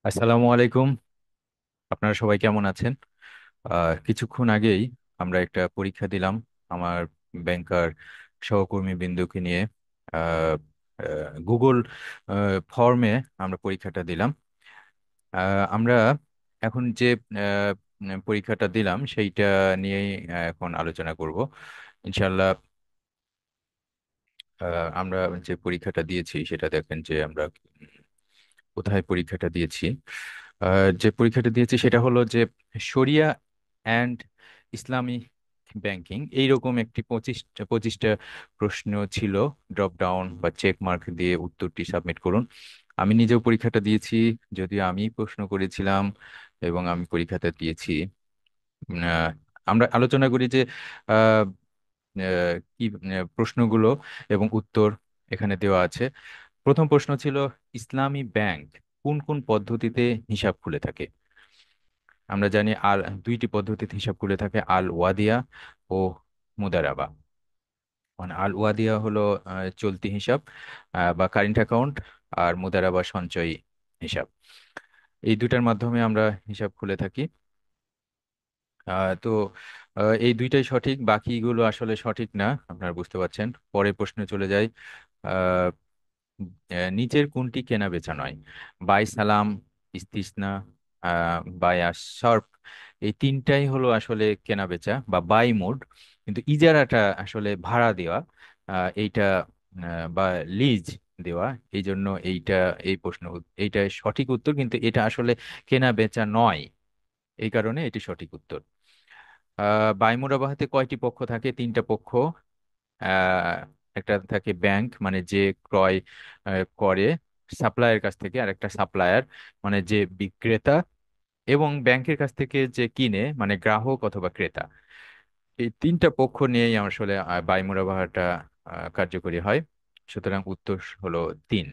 আসসালামু আলাইকুম। আপনারা সবাই কেমন আছেন? কিছুক্ষণ আগেই আমরা একটা পরীক্ষা দিলাম আমার ব্যাংকার সহকর্মী বিন্দুকে নিয়ে। গুগল ফর্মে আমরা পরীক্ষাটা দিলাম। আমরা এখন যে পরীক্ষাটা দিলাম সেইটা নিয়েই এখন আলোচনা করব ইনশাল্লাহ। আমরা যে পরীক্ষাটা দিয়েছি সেটা দেখেন যে আমরা কোথায় পরীক্ষাটা দিয়েছি। যে পরীক্ষাটা দিয়েছি সেটা হলো যে শরিয়া অ্যান্ড ইসলামী ব্যাংকিং, এইরকম একটি পঁচিশটা প্রশ্ন ছিল। ড্রপ ডাউন বা চেক মার্ক দিয়ে উত্তরটি সাবমিট করুন। আমি নিজেও পরীক্ষাটা দিয়েছি, যদিও আমি প্রশ্ন করেছিলাম এবং আমি পরীক্ষাটা দিয়েছি। আহ, আমরা আলোচনা করি যে আহ, কি প্রশ্নগুলো এবং উত্তর এখানে দেওয়া আছে। প্রথম প্রশ্ন ছিল, ইসলামী ব্যাংক কোন কোন পদ্ধতিতে হিসাব খুলে থাকে? আমরা জানি দুইটি পদ্ধতিতে হিসাব খুলে থাকে, আল ওয়াদিয়া ও মুদারাবা। মানে আল ওয়াদিয়া হলো চলতি হিসাব বা কারেন্ট অ্যাকাউন্ট, আর মুদারাবা সঞ্চয়ী হিসাব। এই দুটার মাধ্যমে আমরা হিসাব খুলে থাকি। তো এই দুইটাই সঠিক, বাকিগুলো আসলে সঠিক না, আপনারা বুঝতে পারছেন। পরের প্রশ্নে চলে যাই। আহ, নিচের কোনটি কেনা বেচা নয়? বাই সালাম, ইস্তিসনা, বাই শর্ত, এই তিনটাই হলো আসলে কেনা বেচা বা বাই মোড। কিন্তু ইজারাটা আসলে ভাড়া দেওয়া, এইটা বা লিজ দেওয়া। এই জন্য এই প্রশ্ন, এইটা সঠিক উত্তর, কিন্তু এটা আসলে কেনা বেচা নয়। এই কারণে এটি সঠিক উত্তর। বাই মুরাবাহাতে কয়টি পক্ষ থাকে? তিনটা পক্ষ। আহ, একটা থাকে ব্যাংক, মানে যে ক্রয় করে সাপ্লায়ার কাছ থেকে, আর একটা সাপ্লায়ার মানে যে বিক্রেতা, এবং ব্যাংকের কাছ থেকে যে কিনে মানে গ্রাহক অথবা ক্রেতা। এই তিনটা পক্ষ নিয়েই আসলে বাই মুরাবাহাটা কার্যকরী হয়। সুতরাং উত্তর হলো তিন।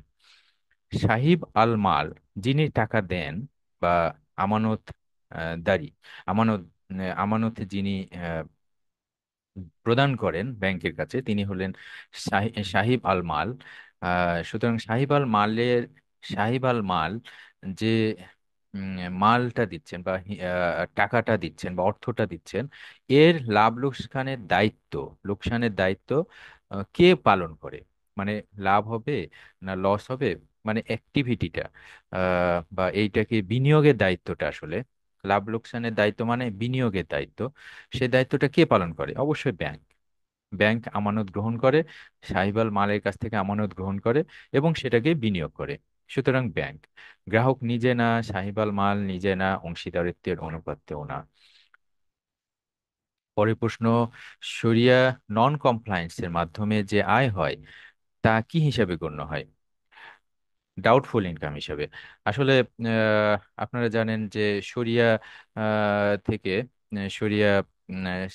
সাহিব আল মাল, যিনি টাকা দেন বা আমানত দারি, আমানত আমানত যিনি প্রদান করেন ব্যাংকের কাছে, তিনি হলেন সাহিব আল মাল। সুতরাং সাহিব আল মাল যে মালটা দিচ্ছেন বা টাকাটা দিচ্ছেন বা অর্থটা দিচ্ছেন, এর লাভ লোকসানের দায়িত্ব কে পালন করে? মানে লাভ হবে না লস হবে, মানে অ্যাক্টিভিটিটা বা এইটাকে বিনিয়োগের দায়িত্বটা আসলে, লাভ লোকসানের দায়িত্ব মানে বিনিয়োগের দায়িত্ব, সে দায়িত্বটা কে পালন করে? অবশ্যই ব্যাংক। ব্যাংক আমানত গ্রহণ করে, সাহিবাল মালের কাছ থেকে আমানত গ্রহণ করে এবং সেটাকে বিনিয়োগ করে। সুতরাং ব্যাংক। গ্রাহক নিজে না, সাহিবাল মাল নিজে না, অংশীদারিত্বের অনুপাতেও না। পরের প্রশ্ন, শরিয়া নন কমপ্লায়েন্সের মাধ্যমে যে আয় হয় তা কি হিসাবে গণ্য হয়? ডাউটফুল ইনকাম হিসাবে। আসলে আপনারা জানেন যে শরিয়া থেকে, শরিয়া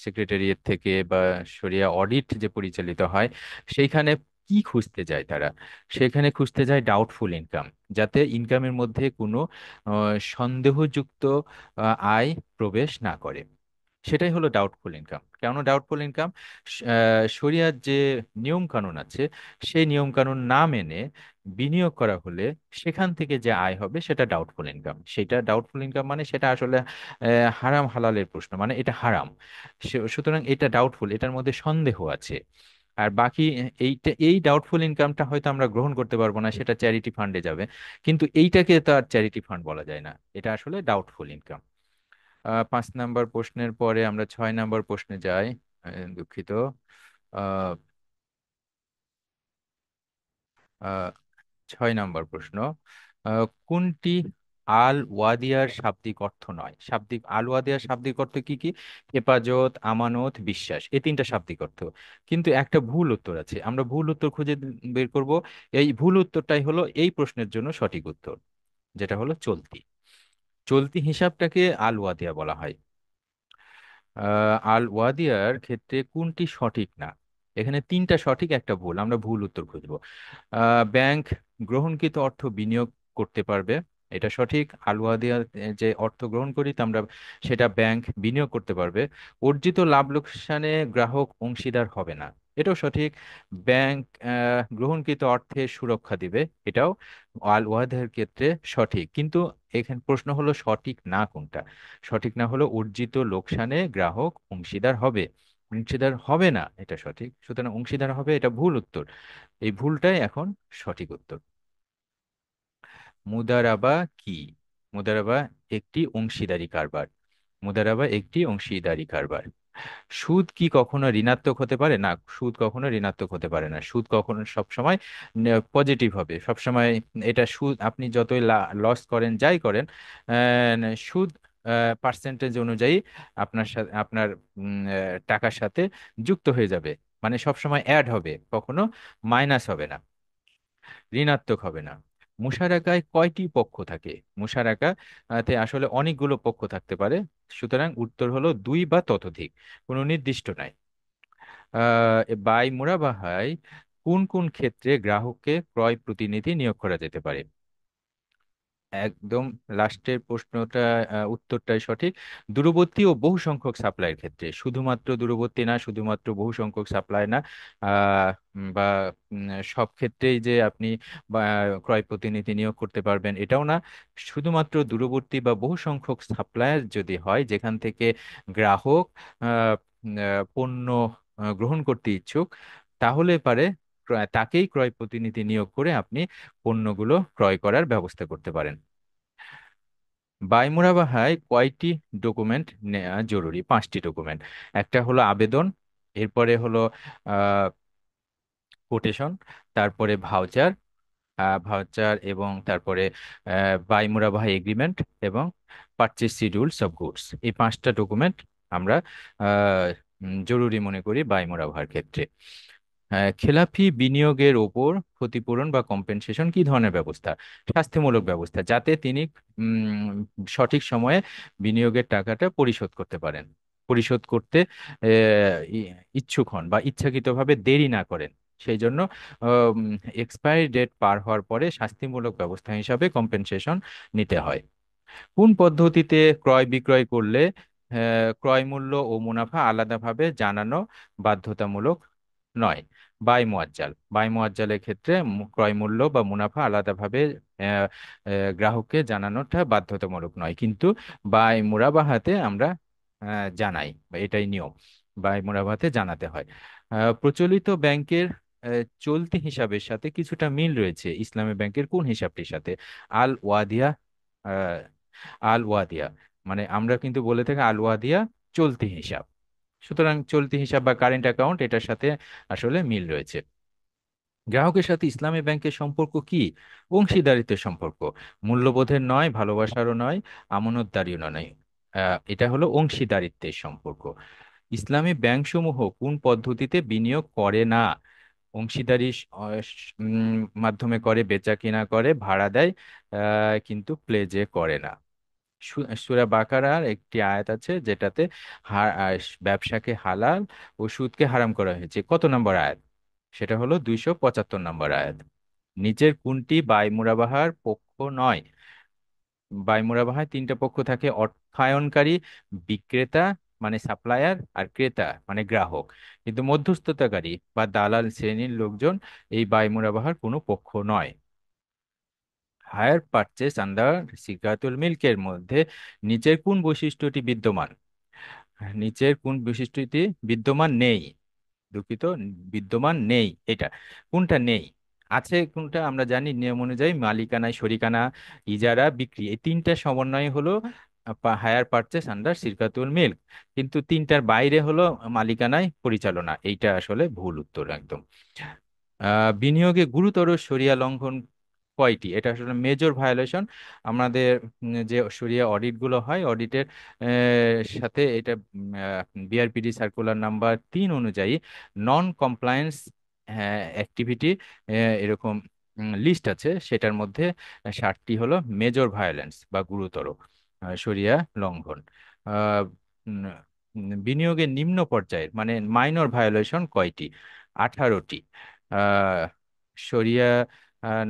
সেক্রেটারিয়েট থেকে বা শরিয়া অডিট যে পরিচালিত হয়, সেইখানে কি খুঁজতে যায় তারা? সেখানে খুঁজতে যায় ডাউটফুল ইনকাম, যাতে ইনকামের মধ্যে কোনো সন্দেহযুক্ত আয় প্রবেশ না করে। সেটাই হলো ডাউটফুল ইনকাম। কেন ডাউটফুল ইনকাম? শরিয়ার যে নিয়ম কানুন আছে, সেই নিয়ম কানুন না মেনে বিনিয়োগ করা হলে সেখান থেকে যে আয় হবে সেটা ডাউটফুল ইনকাম। সেটা ডাউটফুল ইনকাম মানে সেটা আসলে হারাম হালালের প্রশ্ন, মানে এটা হারাম। সুতরাং এটা ডাউটফুল, এটার মধ্যে সন্দেহ আছে। আর বাকি এই ডাউটফুল ইনকামটা হয়তো আমরা গ্রহণ করতে পারবো না, সেটা চ্যারিটি ফান্ডে যাবে। কিন্তু এইটাকে তো আর চ্যারিটি ফান্ড বলা যায় না, এটা আসলে ডাউটফুল ইনকাম। 5 নাম্বার প্রশ্নের পরে আমরা 6 নাম্বার প্রশ্নে যাই। দুঃখিত। আহ, আহ, 6 নাম্বার প্রশ্ন, কোনটি আল ওয়াদিয়ার শাব্দিক অর্থ নয়? আল ওয়াদিয়ার শাব্দিক অর্থ কি কি? হেফাজত, আমানত, বিশ্বাস, এই তিনটা শাব্দিক অর্থ। কিন্তু একটা ভুল উত্তর আছে, আমরা ভুল উত্তর খুঁজে বের করব। এই ভুল উত্তরটাই হলো এই প্রশ্নের জন্য সঠিক উত্তর, যেটা হলো চলতি। চলতি হিসাবটাকে আল ওয়াদিয়া বলা হয়। আল ওয়াদিয়ার ক্ষেত্রে কোনটি সঠিক না? এখানে তিনটা সঠিক একটা ভুল, আমরা ভুল উত্তর খুঁজবো। ব্যাংক গ্রহণকৃত অর্থ বিনিয়োগ করতে পারবে, এটা সঠিক। আল ওয়াদিয়া যে অর্থ গ্রহণ করি তা আমরা, সেটা ব্যাংক বিনিয়োগ করতে পারবে। অর্জিত লাভ লোকসানে গ্রাহক অংশীদার হবে না, এটাও সঠিক। ব্যাংক গ্রহণকৃত অর্থের সুরক্ষা দিবে, এটাও আল ওয়াহেদের ক্ষেত্রে সঠিক। কিন্তু এখানে প্রশ্ন হলো সঠিক না কোনটা। সঠিক না হলো অর্জিত লোকসানে গ্রাহক অংশীদার হবে, অংশীদার হবে না এটা সঠিক, সুতরাং অংশীদার হবে এটা ভুল উত্তর। এই ভুলটাই এখন সঠিক উত্তর। মুদারাবা কি? মুদারাবা একটি অংশীদারি কারবার। মুদারাবা একটি অংশীদারি কারবার। সুদ কি কখনো ঋণাত্মক হতে পারে? না, সুদ কখনো ঋণাত্মক হতে পারে না। সুদ কখনো সবসময় পজিটিভ হবে সবসময়। এটা সুদ আপনি যতই লস করেন যাই করেন, সুদ পার্সেন্টেজ অনুযায়ী আপনার সাথে আপনার টাকার সাথে যুক্ত হয়ে যাবে, মানে সবসময় অ্যাড হবে, কখনো মাইনাস হবে না, ঋণাত্মক হবে না। মুশারাকায় কয়টি পক্ষ থাকে? মুশারাকাতে আসলে অনেকগুলো পক্ষ থাকতে পারে, সুতরাং উত্তর হলো দুই বা ততোধিক, কোনো নির্দিষ্ট নাই। বাই মুরাবাহায় কোন কোন ক্ষেত্রে গ্রাহককে ক্রয় প্রতিনিধি নিয়োগ করা যেতে পারে? একদম লাস্টের প্রশ্নটা, উত্তরটাই সঠিক। দূরবর্তী ও বহু সংখ্যক সাপ্লাইয়ের ক্ষেত্রে, শুধুমাত্র দূরবর্তী না, শুধুমাত্র বহু সংখ্যক সাপ্লাই না, বা সব ক্ষেত্রেই যে আপনি বা, ক্রয় প্রতিনিধি নিয়োগ করতে পারবেন এটাও না। শুধুমাত্র দূরবর্তী বা বহু সংখ্যক সাপ্লায়ার যদি হয় যেখান থেকে গ্রাহক পণ্য গ্রহণ করতে ইচ্ছুক, তাহলে পারে তাকেই ক্রয় প্রতিনিধি নিয়োগ করে আপনি পণ্যগুলো ক্রয় করার ব্যবস্থা করতে পারেন। বাইমুরাবাহায় কয়টি ডকুমেন্ট নেওয়া জরুরি? 5টি ডকুমেন্ট। একটা হলো আবেদন, এরপরে হলো কোটেশন, তারপরে ভাউচার, এবং তারপরে বাইমুরাবাহা এগ্রিমেন্ট, এবং পারচেজ শিডিউলস অফ গুডস। এই 5টা ডকুমেন্ট আমরা জরুরি মনে করি বাইমুরাবাহার ক্ষেত্রে। খেলাপি বিনিয়োগের ওপর ক্ষতিপূরণ বা কম্পেনসেশন কি ধরনের ব্যবস্থা? শাস্তিমূলক ব্যবস্থা, যাতে তিনি উম, সঠিক সময়ে বিনিয়োগের টাকাটা পরিশোধ করতে পারেন, পরিশোধ করতে ইচ্ছুক হন বা ইচ্ছাকৃতভাবে দেরি না করেন। সেই জন্য এক্সপায়ারি ডেট পার হওয়ার পরে শাস্তিমূলক ব্যবস্থা হিসাবে কম্পেনসেশন নিতে হয়। কোন পদ্ধতিতে ক্রয় বিক্রয় করলে ক্রয় মূল্য ও মুনাফা আলাদাভাবে জানানো বাধ্যতামূলক নয়? বাই মুয়াজ্জাল। বাই মুয়াজ্জালের ক্ষেত্রে ক্রয় মূল্য বা মুনাফা আলাদাভাবে আহ, গ্রাহককে জানানোটা বাধ্যতামূলক নয়, কিন্তু বাই মুরাবাহাতে আমরা জানাই, বা এটাই নিয়ম, বাই মুরাবাহাতে জানাতে হয়। প্রচলিত ব্যাংকের চলতি হিসাবের সাথে কিছুটা মিল রয়েছে ইসলামী ব্যাংকের কোন হিসাবটির সাথে? আল ওয়াদিয়া। আহ, আল ওয়াদিয়া, মানে আমরা কিন্তু বলে থাকি আল ওয়াদিয়া চলতি হিসাব, সুতরাং চলতি হিসাব বা কারেন্ট অ্যাকাউন্ট এটার সাথে আসলে মিল রয়েছে। গ্রাহকের সাথে ইসলামী ব্যাংকের সম্পর্ক কি? অংশীদারিত্বের সম্পর্ক, মূল্যবোধের নয়, ভালোবাসারও নয়, আমানতদারিও নয়। এটা হলো অংশীদারিত্বের সম্পর্ক। ইসলামী ব্যাংকসমূহ কোন পদ্ধতিতে বিনিয়োগ করে না? অংশীদারি মাধ্যমে করে, বেচা কিনা করে, ভাড়া দেয়, কিন্তু প্লেজে করে না। সূরা বাকারার একটি আয়াত আছে যেটাতে ব্যবসাকে হালাল ও সুদকে হারাম করা হয়েছে, কত নম্বর আয়াত? সেটা হলো 275 নম্বর আয়াত। নিচের কোনটি বাইমুরাবাহার পক্ষ নয়? বাইমুরাবাহায় 3টা পক্ষ থাকে: অর্থায়নকারী, বিক্রেতা মানে সাপ্লায়ার, আর ক্রেতা মানে গ্রাহক। কিন্তু মধ্যস্থতাকারী বা দালাল শ্রেণীর লোকজন এই বাইমুরাবাহার কোনো পক্ষ নয়। হায়ার পারচেস আন্ডার সিকাতুল মিল্কের মধ্যে নিচের কোন বৈশিষ্ট্যটি বিদ্যমান? নিচের কোন বৈশিষ্ট্যটি বিদ্যমান নেই? দুঃখিত, বিদ্যমান নেই এটা। কোনটা নেই? আছে কোনটা আমরা জানি, নিয়ম অনুযায়ী মালিকানায় শরিকানা, ইজারা, বিক্রি, এই 3টা সমন্বয় হলো হায়ার পারচেস আন্ডার সিরকাতুল মিল্ক। কিন্তু 3টার বাইরে হলো মালিকানায় পরিচালনা, এইটা আসলে ভুল উত্তর একদম। বিনিয়োগে গুরুতর শরিয়া লঙ্ঘন কয়টি? এটা আসলে মেজর ভায়োলেশন। আমাদের যে শরিয়া অডিট গুলো হয়, অডিটের সাথে এটা বিআরপিডি সার্কুলার নাম্বার 3 অনুযায়ী নন কমপ্লায়েন্স অ্যাক্টিভিটি এরকম লিস্ট আছে, সেটার মধ্যে 7টি হলো মেজর ভায়োলেন্স বা গুরুতর শরিয়া লঙ্ঘন। আহ, উম, বিনিয়োগের নিম্ন পর্যায়ের মানে মাইনর ভায়োলেশন কয়টি? 18টি। আহ শরিয়া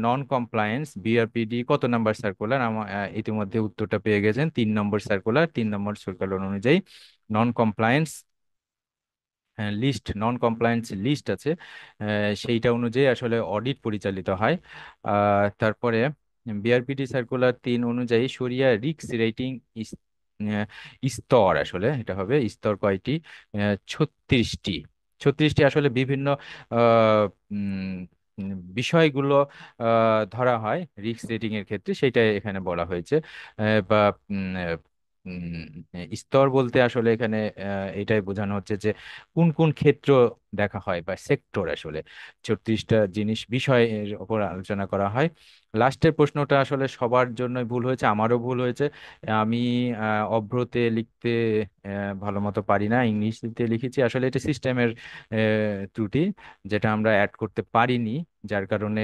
নন কমপ্লায়েন্স বিআরপিডি কত নাম্বার সার্কুলার? আমার ইতিমধ্যে উত্তরটা পেয়ে গেছেন, 3 নম্বর সার্কুলার। 3 নম্বর সার্কুলার অনুযায়ী non compliance list, non compliance list আছে, সেইটা অনুযায়ী আসলে অডিট পরিচালিত হয়। তারপরে বিআরপিটি সার্কুলার 3 অনুযায়ী শরিয়া রিস্ক রেটিং স্তর, আসলে এটা হবে স্তর কয়টি? 36টি। 36টি আসলে বিভিন্ন আহ, উম, বিষয়গুলো ধরা হয় রিস্ক রেটিং এর ক্ষেত্রে, সেটাই এখানে বলা হয়েছে। বা স্তর বলতে আসলে এখানে এটাই বোঝানো হচ্ছে যে কোন কোন ক্ষেত্র দেখা হয় বা সেক্টর, আসলে 36টা জিনিস বিষয়ের উপর আলোচনা করা হয়। লাস্টের প্রশ্নটা আসলে সবার জন্য ভুল হয়েছে, আমারও ভুল হয়েছে। আমি অভ্রতে লিখতে ভালো মতো পারি না, ইংলিশতে লিখেছি, আসলে এটা সিস্টেমের ত্রুটি, যেটা আমরা অ্যাড করতে পারিনি, যার কারণে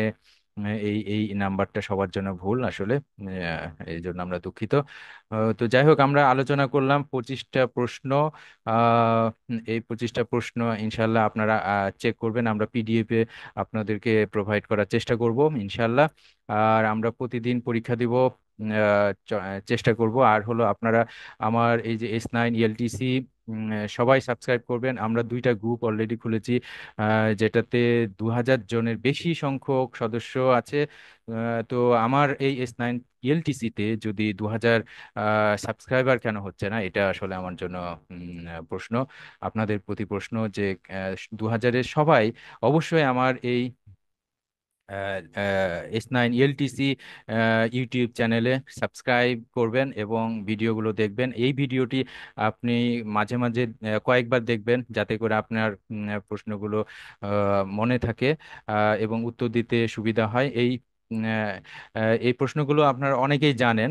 এই এই নাম্বারটা সবার জন্য ভুল আসলে। এই জন্য আমরা দুঃখিত। তো যাই হোক, আমরা আলোচনা করলাম 25টা প্রশ্ন। এই 25টা প্রশ্ন ইনশাল্লাহ আপনারা চেক করবেন, আমরা পিডিএফ এ আপনাদেরকে প্রোভাইড করার চেষ্টা করব ইনশাল্লাহ। আর আমরা প্রতিদিন পরীক্ষা দিব, চেষ্টা করব। আর হলো আপনারা আমার এই যে S9 ELTC সবাই সাবস্ক্রাইব করবেন। আমরা 2টা গ্রুপ অলরেডি খুলেছি, যেটাতে 2000 জনের বেশি সংখ্যক সদস্য আছে। তো আমার এই S9 ELTC-তে যদি 2000 সাবস্ক্রাইবার কেন হচ্ছে না, এটা আসলে আমার জন্য প্রশ্ন, আপনাদের প্রতি প্রশ্ন, যে 2000-এর সবাই অবশ্যই আমার এই S9 ELTC ইউটিউব চ্যানেলে সাবস্ক্রাইব করবেন এবং ভিডিওগুলো দেখবেন। এই ভিডিওটি আপনি মাঝে মাঝে কয়েকবার দেখবেন, যাতে করে আপনার প্রশ্নগুলো মনে থাকে এবং উত্তর দিতে সুবিধা হয়। এই প্রশ্নগুলো আপনারা অনেকেই জানেন,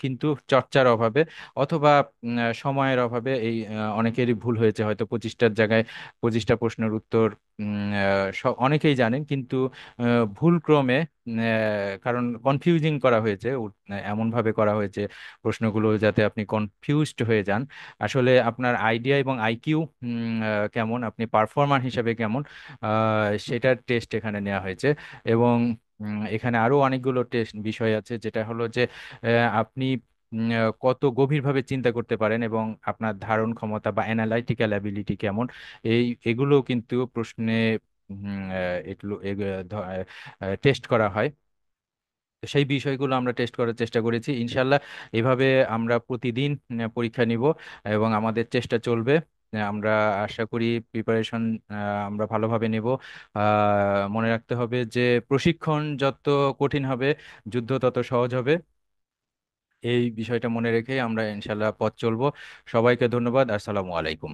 কিন্তু চর্চার অভাবে অথবা সময়ের অভাবে এই অনেকেরই ভুল হয়েছে, হয়তো 25টার জায়গায় 25টা প্রশ্নের উত্তর অনেকেই জানেন, কিন্তু ভুল ক্রমে, কারণ কনফিউজিং করা হয়েছে, এমন ভাবে করা হয়েছে প্রশ্নগুলো যাতে আপনি কনফিউজড হয়ে যান। আসলে আপনার আইডিয়া এবং আইকিউ কেমন, আপনি পারফর্মার হিসেবে কেমন, সেটার টেস্ট এখানে নেওয়া হয়েছে। এবং এখানে আরো অনেকগুলো টেস্ট বিষয় আছে, যেটা হলো যে আপনি কত গভীরভাবে চিন্তা করতে পারেন এবং আপনার ধারণ ক্ষমতা বা অ্যানালাইটিক্যাল অ্যাবিলিটি কেমন, এগুলো কিন্তু প্রশ্নে এগুলো টেস্ট করা হয়। তো সেই বিষয়গুলো আমরা টেস্ট করার চেষ্টা করেছি ইনশাল্লাহ। এভাবে আমরা প্রতিদিন পরীক্ষা নিব এবং আমাদের চেষ্টা চলবে। আমরা আশা করি প্রিপারেশন আমরা ভালোভাবে নেব। মনে রাখতে হবে যে প্রশিক্ষণ যত কঠিন হবে, যুদ্ধ তত সহজ হবে। এই বিষয়টা মনে রেখে আমরা ইনশাল্লাহ পথ চলবো। সবাইকে ধন্যবাদ। আসসালামু আলাইকুম।